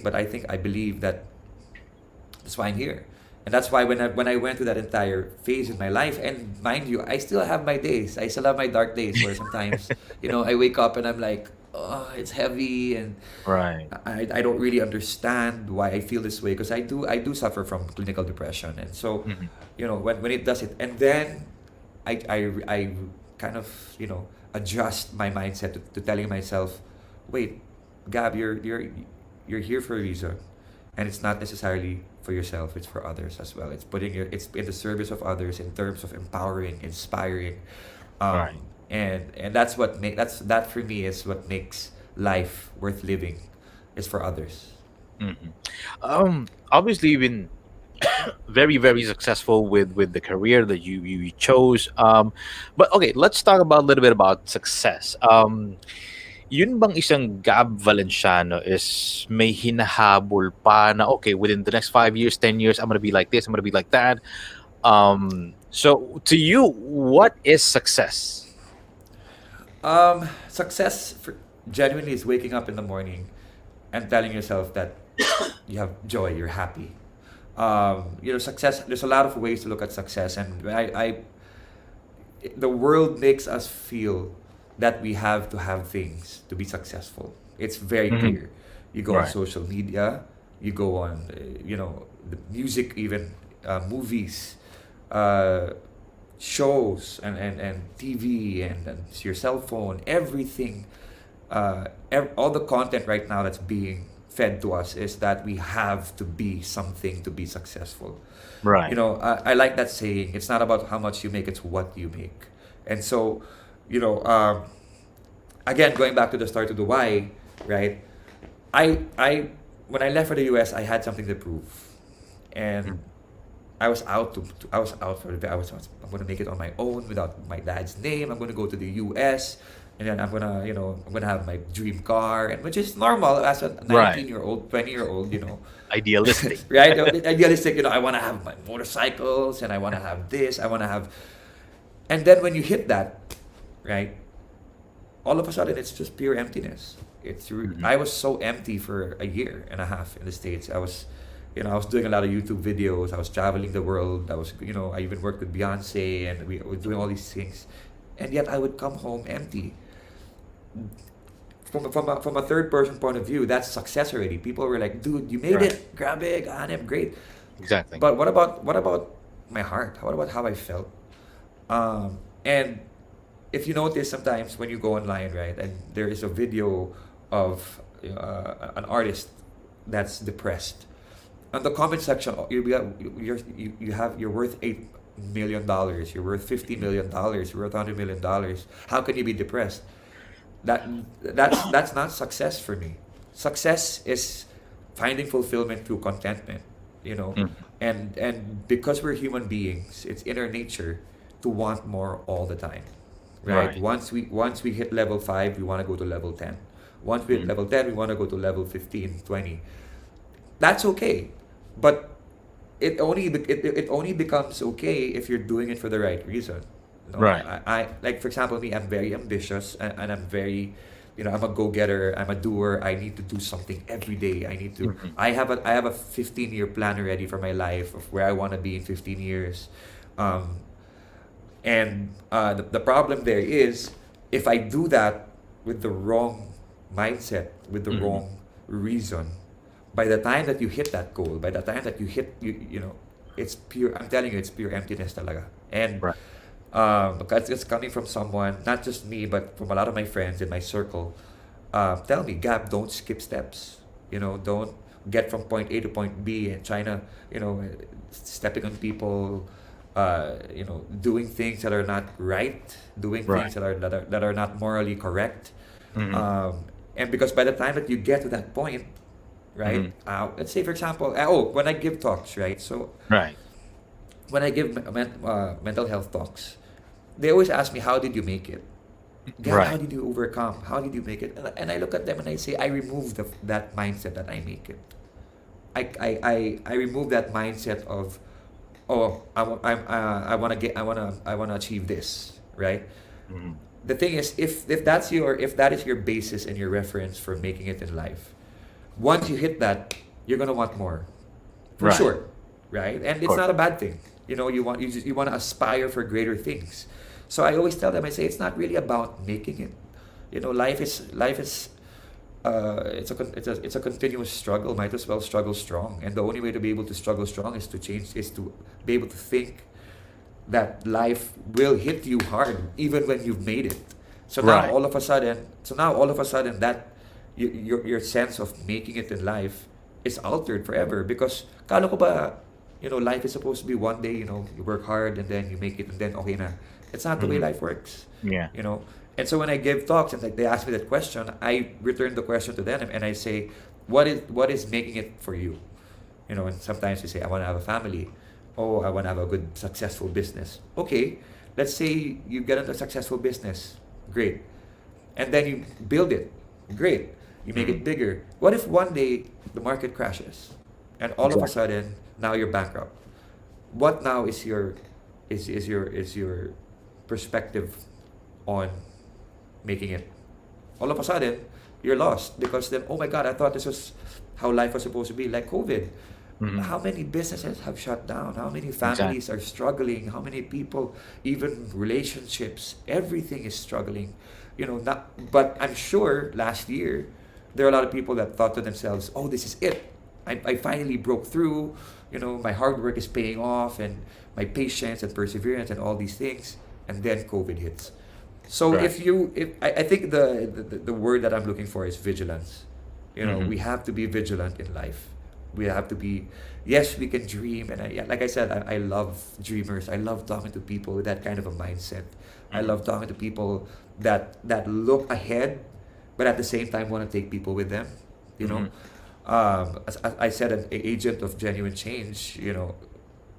why I'm here. And that's why when I went through that entire phase in my life, and mind you, I still have my days. I still have my dark days where sometimes, I wake up and I'm like, oh, it's heavy, and right. I don't really understand why I feel this way, because I do suffer from clinical depression, and so, when it does it, and then I kind of adjust my mindset to telling myself, wait, Gab, you're here for a reason, and it's not necessarily for yourself, it's for others as well. It's it's in the service of others in terms of empowering, inspiring, right. And that's that for me is what makes life worth living, is for others. Mm-hmm. Obviously you've been very, very successful with the career that you chose. But okay, let's talk about a little bit about success. Yun bang isang Gab Valenciano is may hinahabol pa na, okay, within the next 5 years, 10 years, I'm gonna be like this, I'm gonna be like that. So to you, what is success? Success genuinely is waking up in the morning and telling yourself that you have joy, you're happy. Success, there's a lot of ways to look at success, and the world makes us feel that we have to have things to be successful. It's very clear. You go on social media, you go on, the music, even movies, shows, and TV, and your cell phone, everything, all the content right now that's being fed to us is that we have to be something to be successful. Right. You know, I like that saying. It's not about how much you make; it's what you make. And so, you know, again, going back to the start of the why, right? I when I left for the US, I had something to prove, and I was out I was out for it. I'm gonna make it on my own without my dad's name. I'm gonna go to the US, and then I'm gonna have my dream car, and which is normal as a 19-year-old, 20-year-old, you know. Idealistic. Right? Idealistic, you know, I wanna have my motorcycles, and I wanna have this, I wanna have, and then when you hit that, right, all of a sudden it's just pure emptiness. I was so empty for a year and a half in the States. I was doing a lot of YouTube videos. I was traveling the world. I even worked with Beyonce, and we were doing all these things, and yet I would come home empty. From a third person point of view, that's success already. People were like, "Dude, you made it! Grabe, ganep, great." Exactly. But what about my heart? What about how I felt? And if you notice, sometimes when you go online, right, and there is a video of an artist that's depressed, on the comment section, you're worth $8 million, you're worth $50 million, you're worth $100 million. How can you be depressed? That's not success for me. Success is finding fulfillment through contentment, you know. And because we're human beings, it's in our nature to want more all the time. Right? Once we hit level 5, we want to go to level 10. Once we hit level 10, we want to go to level 15, 20. That's okay. But it only becomes okay if you're doing it for the right reason. You know? Right. I like, for example, me, I'm very ambitious, and I'm very, you know, I'm a go-getter, I'm a doer. I need to do something every day. I need to I have a 15-year plan already for my life of where I want to be in 15 years. And the problem there is, if I do that with the wrong mindset, with the wrong reason, by the time that you hit that goal, by the time that you hit, you know, it's pure, I'm telling you, it's pure emptiness talaga. And because it's coming from someone, not just me, but from a lot of my friends in my circle, tell me, Gab, don't skip steps. You know, don't get from point A to point B and trying to, you know, stepping on people, you know, doing things that are not right, doing things that are not morally correct. And because by the time that you get to that point, right, let's say, for example, when I give talks, right, so when I give mental health talks, they always ask me, how did you make it? How did you overcome? How did you make it? And I look at them and I say, I removed that mindset that I make it. I remove that mindset of, I want to achieve this, right? The thing is, if that is your basis and your reference for making it in life, once you hit that, you're gonna want more, for sure, right? And it's not a bad thing. You know, you want to aspire for greater things. So I always tell them, I say, it's not really about making it. You know, life is it's a continuous struggle. Might as well struggle strong. And the only way to be able to struggle strong is to be able to think that life will hit you hard even when you've made it. So now all of a sudden that your sense of making it in life is altered forever, because kala ko ba, you know, life is supposed to be one day, you know, you work hard and then you make it and then okay na. It's not the way life works. Yeah. You know. And so when I give talks and like they ask me that question, I return the question to them and I say, what is making it for you? You know, and sometimes they say, I want to have a family. Oh, I want to have a good, successful business. Okay, let's say you get into a successful business. Great. And then you build it. Great. You make it bigger. What if one day the market crashes and all of a sudden now you're bankrupt? What now is your perspective on making it? All of a sudden you're lost, because then, oh my God, I thought this was how life was supposed to be, like COVID. How many businesses have shut down? How many families are struggling? How many people, even relationships, everything is struggling. You know, but I'm sure last year there are a lot of people that thought to themselves, oh, this is it. I finally broke through. You know, my hard work is paying off, and my patience and perseverance and all these things. And then COVID hits. So I think the word that I'm looking for is vigilance. We have to be vigilant in life. We have to be, yes, we can dream. And like I said, I love dreamers. I love talking to people with that kind of a mindset. I love talking to people that look ahead, but at the same time want to take people with them. As I said, an agent of genuine change.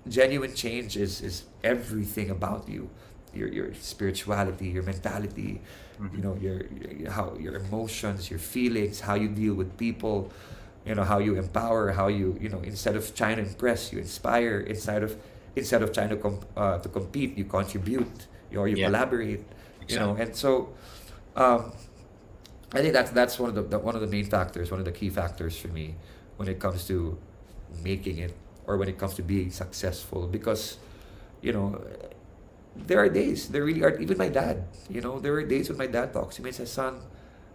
Genuine change is everything about you, your spirituality, your mentality, your emotions, your feelings, how you deal with people, how you empower, how you instead of trying to impress, you inspire. Instead of trying to compete, you contribute, or you collaborate. Exactly. And so I think that's one of the main factors, one of the key factors for me when it comes to making it, or when it comes to being successful. Because there are days, there really are. Even my dad, there are days when my dad talks to me and says, "Son,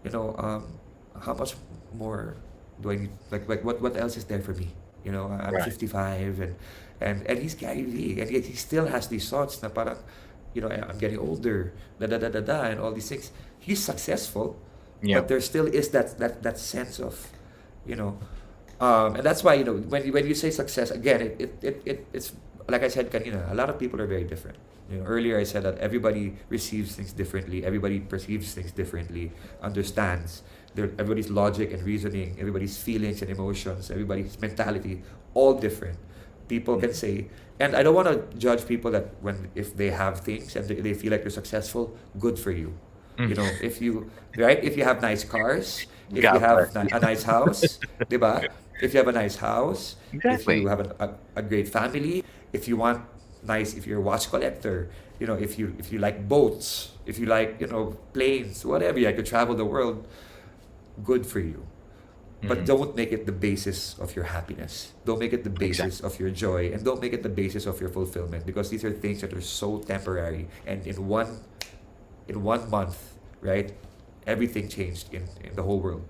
how much more do I need? Like what else is there for me? I'm Right. 55, and he's Gary Vee, and yet he still has these thoughts na parang, I'm getting older, and all these things. He's successful, Yeah. but there still is that sense of, and that's why when you say success again, it's like I said kanina, a lot of people are very different. Earlier I said that everybody receives things differently, everybody perceives things differently, understands everybody's logic and reasoning, everybody's feelings and emotions, everybody's mentality, all different. People can say, and I don't want to judge people that if they have things and they feel like they're successful, good for you. If you have nice cars, if you have a nice house, diba? If you have a nice house, Exactly. if you have a great family, if you're a watch collector, if you like boats, if you like, planes, whatever, you like to travel the world, good for you. But don't make it the basis of your happiness. Don't make it the basis of your joy, and don't make it the basis of your fulfillment, because these are things that are so temporary. And in one month, right, everything changed in the whole world.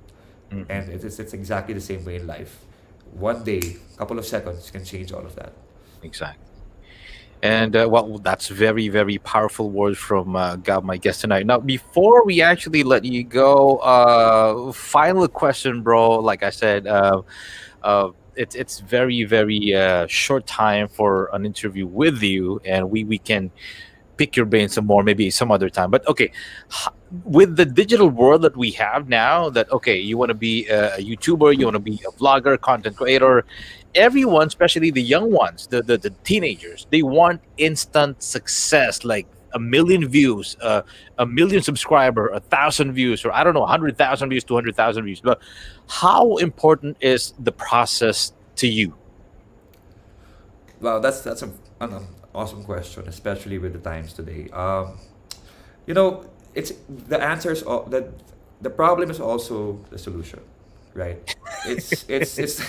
And it's exactly the same way in life. One day, couple of seconds can change all of that. Exactly. And that's very, very powerful words from Gab, my guest tonight. Now, before we actually let you go, final question, bro. Like I said, it's very, very short time for an interview with you, and we can pick your brain some more, maybe some other time. But okay, with the digital world that we have now, that you want to be a YouTuber, you want to be a vlogger, content creator, everyone, especially the young ones, the teenagers, they want instant success, like 1 million views, 1 million subscriber, 1,000 views, or I don't know, 100,000 views, 200,000 views. But how important is the process to you? Wow, that's an awesome question, especially with the times today. It's the answer is the problem is also the solution, right? It's the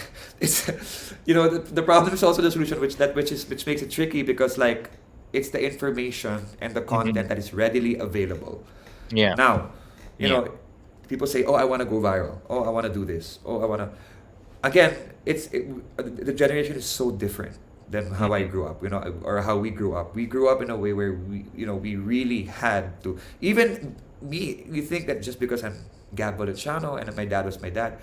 problem is also the solution, which makes it tricky, because like it's the information and the content that is readily available. Yeah. Now, people say, "Oh, I want to go viral. Oh, I want to do this. Oh, I want to." Again, the generation is so different than how I grew up, or how we grew up. We grew up in a way where we really had to. Even me, you think that just because I'm Gab Valenciano and my dad was my dad,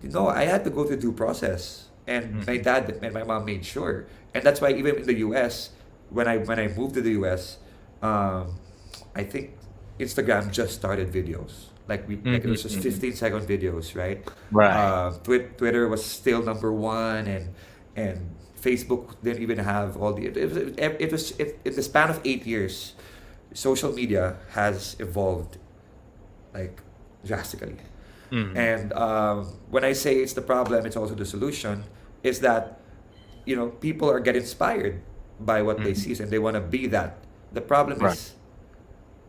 I had to go through due process, and my dad and my mom made sure. And that's why even in the U.S., when I moved to the U.S., I think Instagram just started videos. Like it was just 15-second videos, right? Right. Twitter was still number one, and Facebook didn't even have all the. It was in the span of 8 years, social media has evolved like drastically. And when I say it's the problem, it's also the solution. Is that people are getting inspired by what they see, and they want to be that. The problem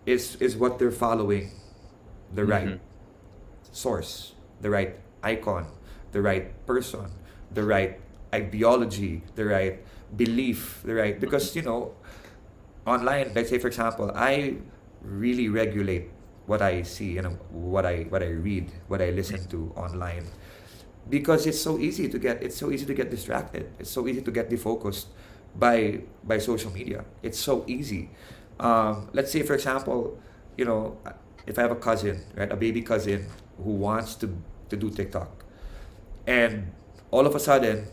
is what they're following, the right source, the right icon, the right person, the right ideology, the right belief, because online, let's say for example, I really regulate what I see and what I read, what I listen to online, because it's so easy to get distracted. It's so easy to get defocused by social media. It's so easy. Let's say for example, if I have a cousin, right, a baby cousin who wants to to do TikTok, and all of a sudden,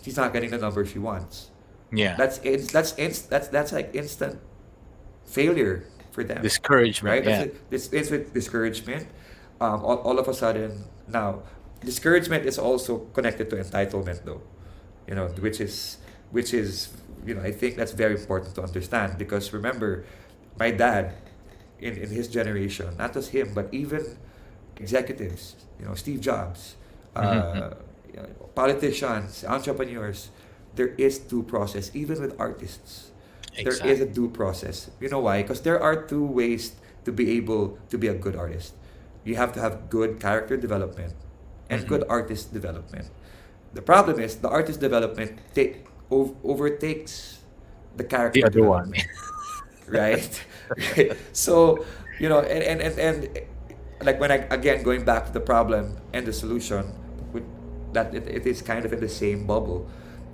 she's not getting the numbers she wants. Yeah. That's like instant failure for them, Discouragement. right? Yeah. It's with discouragement. All of a sudden now, discouragement is also connected to entitlement, though. Which is I think that's very important to understand, because remember, my dad, in his generation, not just him, but even executives, Steve Jobs, politicians, entrepreneurs, there is due process, even with artists. There is a due process. You know why? Because there are two ways to be able to be a good artist. You have to have good character development and good artist development. The problem is the artist development overtakes the character The other one. development, right? Right. So, and like, when I, again, going back to the problem and the solution, with that it is kind of in the same bubble,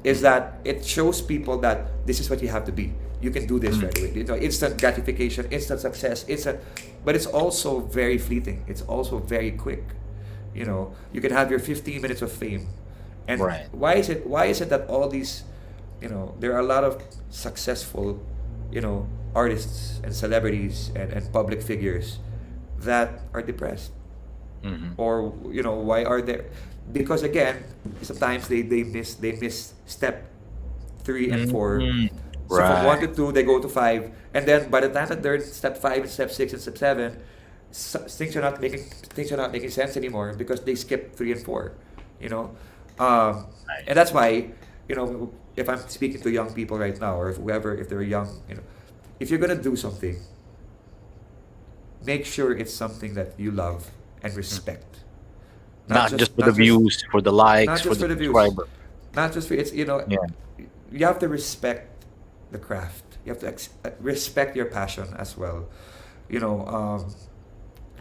is that it shows people that this is what you have to be. You can do this right away. Instant gratification, instant success, but it's also very fleeting. It's also very quick. You can have your 15 minutes of fame. And Right. why is it that all these, there are a lot of successful, artists and celebrities and public figures that are depressed? Or, why are there? Because again, sometimes they miss step 3 and 4. So from 1 to 2, they go to 5, and then by the time that they're in step 5 and step 6 and step 7, things are not making sense anymore, because they skip 3 and 4. And that's why, if I'm speaking to young people right now, or if they're young, if you're gonna do something, make sure it's something that you love and respect. Not just for the views, for the likes, not for just the for the views. subscriber. Not just for Yeah. you have to respect the craft. You have to respect your passion as well.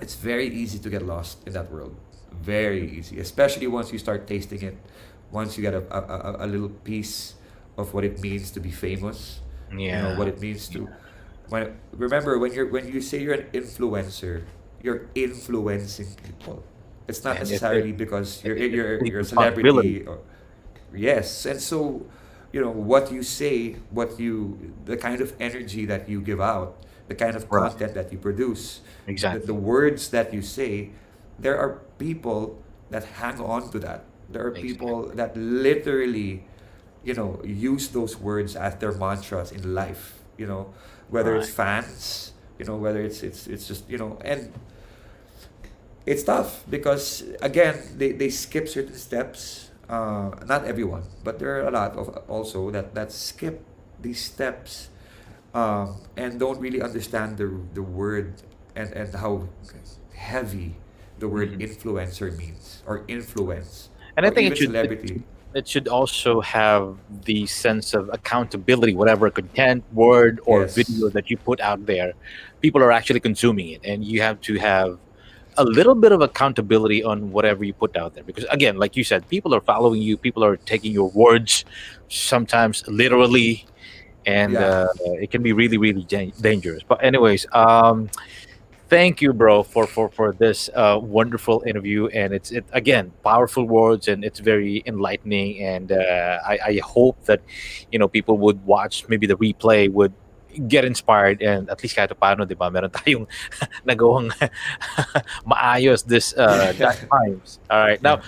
It's very easy to get lost in that world. Very easy, especially once you start tasting it. Once you get a little piece of what it means to be famous. Yeah. What it means to. Remember, when you say you're an influencer, you're influencing people. It's not And necessarily because you're a responsibility. celebrity. Yes, and so, what you say, the kind of energy that you give out, the kind of Right. content that you produce, Exactly. the words that you say, there are people that hang on to that. There are people that literally, use those words as their mantras in life. Whether it's fans, whether it's just, and it's tough because, again, they skip certain steps. Not everyone, but there are a lot of also that skip these steps, and don't really understand the word and how heavy the word influencer means, or influence, And I or think even celebrity. it should also have the sense of accountability. Whatever content, word, or Yes. video that you put out there, people are actually consuming it, and you have to have a little bit of accountability on whatever you put out there. Because again, like you said, people are following you. People are taking your words, sometimes literally, and Yeah. it can be really, really dangerous. But anyways, thank you, bro, for this wonderful interview. And it's again, powerful words, and it's very enlightening. And I hope that people would watch maybe the replay, would get inspired, and at least kahit paano, di ba, meron tayong nagawang maayos this that times. All right, now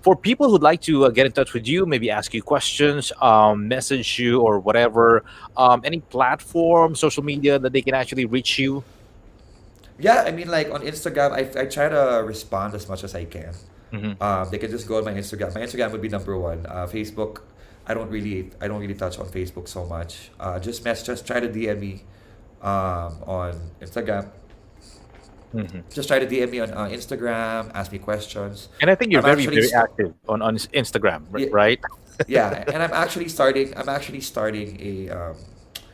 for people who'd like to get in touch with you, maybe ask you questions, message you, or whatever, any platform, social media that they can actually reach you. Yeah, I mean, like on Instagram, I try to respond as much as I can. They can just go on my Instagram. My Instagram would be number 1. Facebook, I don't really touch on Facebook so much. Just try to DM me on Instagram. Just try to DM me on Instagram. Ask me questions. And I think you're I'm very, actually very active on Instagram, Yeah. right? Yeah, and I'm actually starting a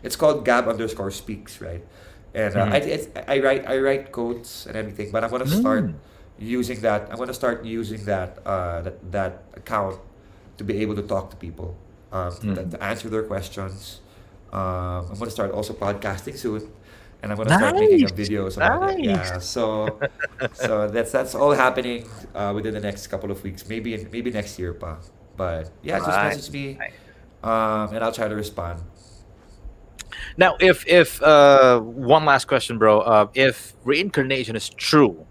it's called Gab_speaks, right? And I write quotes and everything, but I'm gonna start using that. I'm gonna start using that account to be able to talk to people, to answer their questions. I'm gonna start also podcasting soon, and I'm gonna start making Nice. videos about it. Nice. Yeah, so that's all happening within the next couple of weeks, maybe next year, pa. But yeah, just Right. message me, and I'll try to respond. Now, if one last question, bro. If reincarnation is true,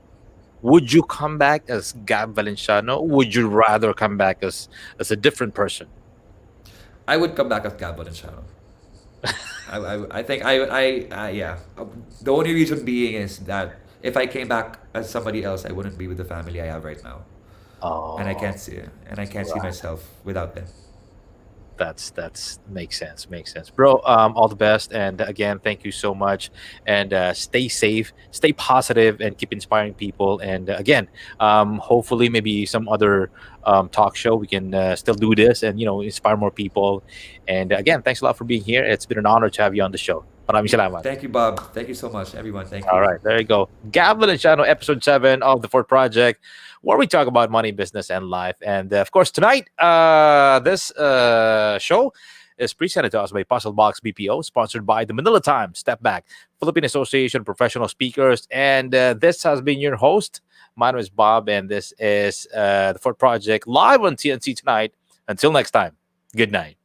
would you come back as Gab Valenciano? Would you rather come back as a different person? I would come back as Gab Valenciano. I think yeah. The only reason being is that if I came back as somebody else, I wouldn't be with the family I have right now, Oh, and I can't see myself without them. that's makes sense. Makes sense, bro. All the best, and again, thank you so much. And stay safe, stay positive, and keep inspiring people. And again, hopefully, maybe some other talk show we can still do this and inspire more people. And again, thanks a lot for being here. It's been an honor to have you on the show. Maraming salamat. Thank you, Bob. Thank you so much, everyone. Thank you. All right, there you go. Gab Valenciano, episode 7 of the Fort Project, where we talk about money, business, and life. And of course, tonight, this show is presented to us by Puzzle Box BPO, sponsored by the Manila Times, Step Back, Philippine Association of Professional Speakers. And this has been your host. My name is Bob, and this is the Fort Project live on TNC tonight. Until next time, good night.